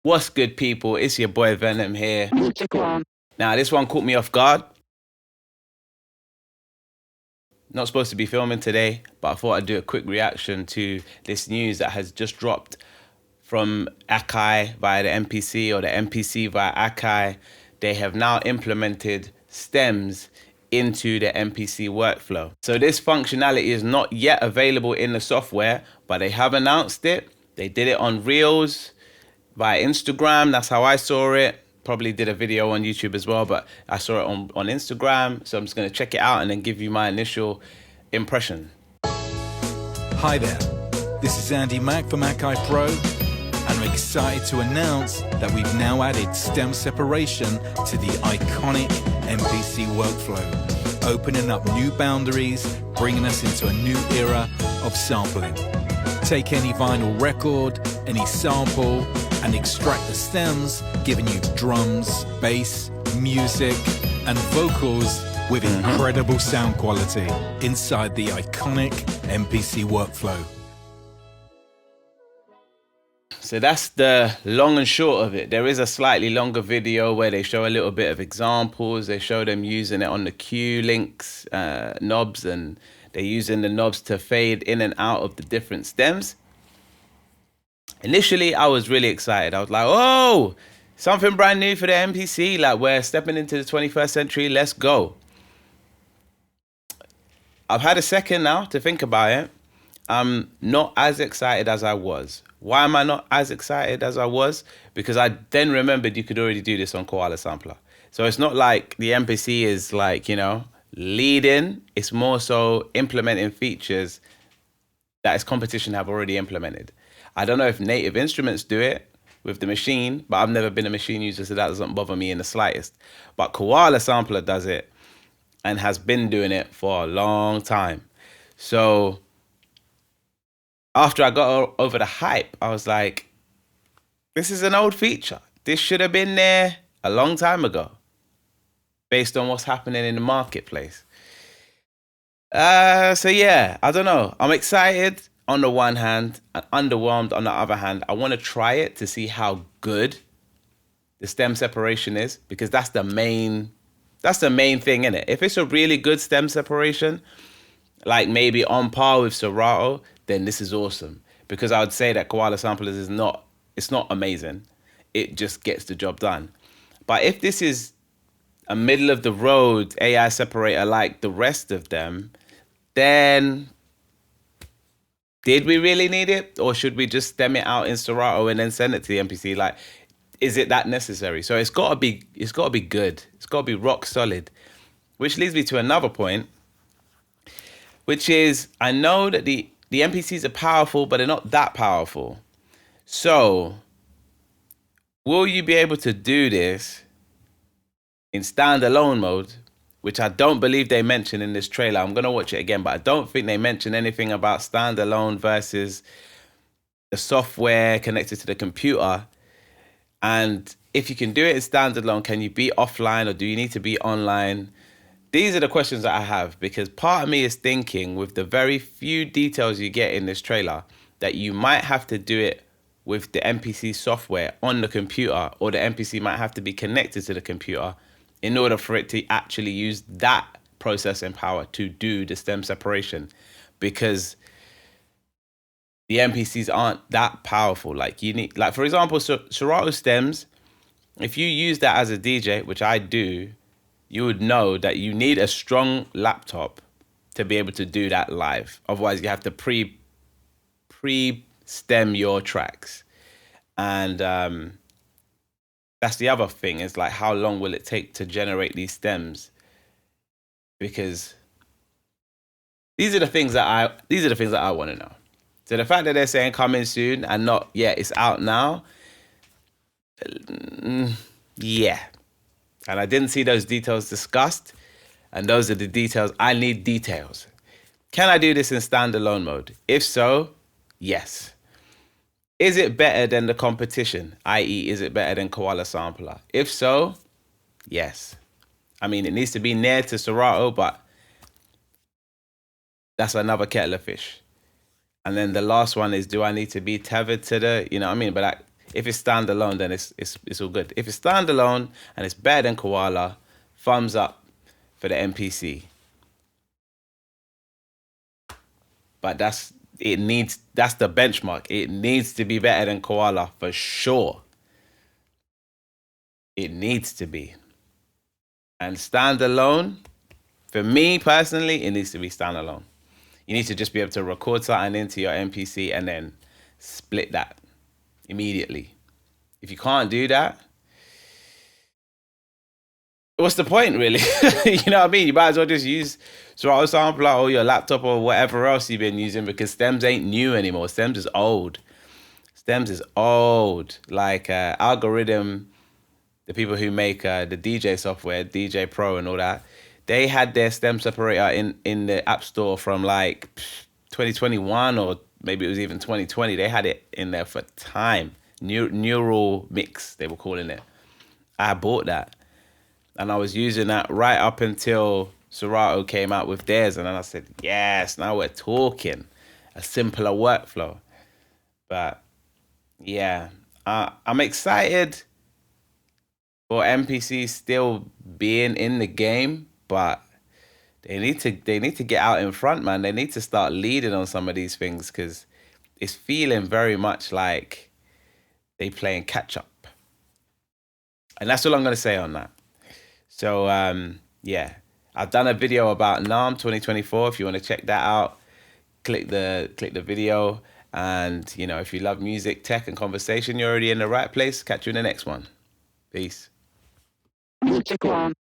What's good, people? It's your boy Venom here. Now, this one caught me off guard. Not supposed to be filming today, but I thought I'd do a quick reaction to this news that has just dropped from Akai via the MPC or the MPC via Akai. They have now implemented stems into the MPC workflow. So this functionality is not yet available in the software, but they have announced it. They did it on Reels via Instagram. That's how I saw it. Probably did a video on YouTube as well, but I saw it on Instagram. So I'm just going to check it out and then give you my initial impression. Hi there, this is Andy Mack from Akai Pro, and I'm excited to announce that we've now added stem separation to the iconic MPC workflow, opening up new boundaries, bringing us into a new era of sampling. Take any vinyl record, any sample, and extract the stems, giving you drums, bass, music, and vocals with incredible sound quality inside the iconic MPC workflow. So that's the long and short of it. There is a slightly longer video where they show a little bit of examples. They show them using it on the Q links, knobs, and they're using the knobs to fade in and out of the different stems. Initially, I was really excited. I was like, oh, something brand new for the MPC. Like, we're stepping into the 21st century. Let's go. I've had a second now to think about it. I'm not as excited as I was. Why am I not as excited as I was? Because I then remembered you could already do this on Koala Sampler. So it's not like the MPC is like, you know, leading. It's more so implementing features that its competition have already implemented. I don't know if Native Instruments do it with the machine, but I've never been a machine user, so that doesn't bother me in the slightest. But Koala Sampler does it and has been doing it for a long time. So after I got over the hype, I was like, this is an old feature. This should have been there a long time ago, based on what's happening in the marketplace. So yeah, I don't know. I'm excited on the one hand and underwhelmed on the other hand. I want to try it to see how good the stem separation is, because that's the main thing in it. If it's a really good stem separation, like maybe on par with Serato, then this is awesome. Because I would say that Koala Samplers is not amazing. It just gets the job done. But if this is a middle of the road AI separator like the rest of them, then did we really need it? Or should we just stem it out in Serato and then send it to the MPC? Like, is it that necessary? So it's gotta be good. It's gotta be rock solid. Which leads me to another point, which is I know that the MPCs are powerful, but they're not that powerful. So will you be able to do this in standalone mode, which I don't believe they mentioned in this trailer? I'm going to watch it again, but I don't think they mentioned anything about standalone versus the software connected to the computer. And if you can do it in standalone, can you be offline or do you need to be online? These are the questions that I have, because part of me is thinking, with the very few details you get in this trailer, that you might have to do it with the MPC software on the computer, or the MPC might have to be connected to the computer in order for it to actually use that processing power to do the stem separation, because the MPCs aren't that powerful. Like, you need, like, for example, Serato stems, if you use that as a DJ, which I do, you would know that you need a strong laptop to be able to do that live. Otherwise, you have to pre-stem your tracks. And that's the other thing, is like, how long will it take to generate these stems? Because these are the things that I want to know. So the fact that they're saying coming soon and not, yeah, it's out now. Yeah. And I didn't see those details discussed. And those are the details. I need details. Can I do this in standalone mode? If so, yes. Is it better than the competition? I.e., is it better than Koala Sampler? If so, yes. I mean, it needs to be near to Serato, but that's another kettle of fish. And then the last one is, do I need to be tethered to the, you know what I mean? But If it's standalone, then it's all good. If it's standalone and it's better than Koala, thumbs up for the MPC. But that's the benchmark. It needs to be better than Koala for sure. It needs to be. And standalone, for me personally, it needs to be standalone. You need to just be able to record something into your MPC and then split that immediately. If you can't do that, what's the point, really? You know what I mean? You might as well just use Serato Sampler or your laptop or whatever else you've been using, because Stems ain't new anymore. Stems is old. Stems is old. Like Algorithm, the people who make the DJ software, DJ Pro and all that, they had their stem separator in the App Store from like 2021 or maybe it was even 2020. They had it in there for time. Neural Mix, they were calling it. I bought that. And I was using that right up until Serato came out with theirs. And then I said, yes, now we're talking. A simpler workflow. But yeah, I'm excited for MPCs still being in the game, but they need to get out in front, man. They need to start leading on some of these things, because it's feeling very much like they playing catch up. And that's all I'm gonna say on that. So yeah, I've done a video about NARM 2024. If you want to check that out, click the video. And you know, if you love music, tech, and conversation, you're already in the right place. Catch you in the next one. Peace. Music one.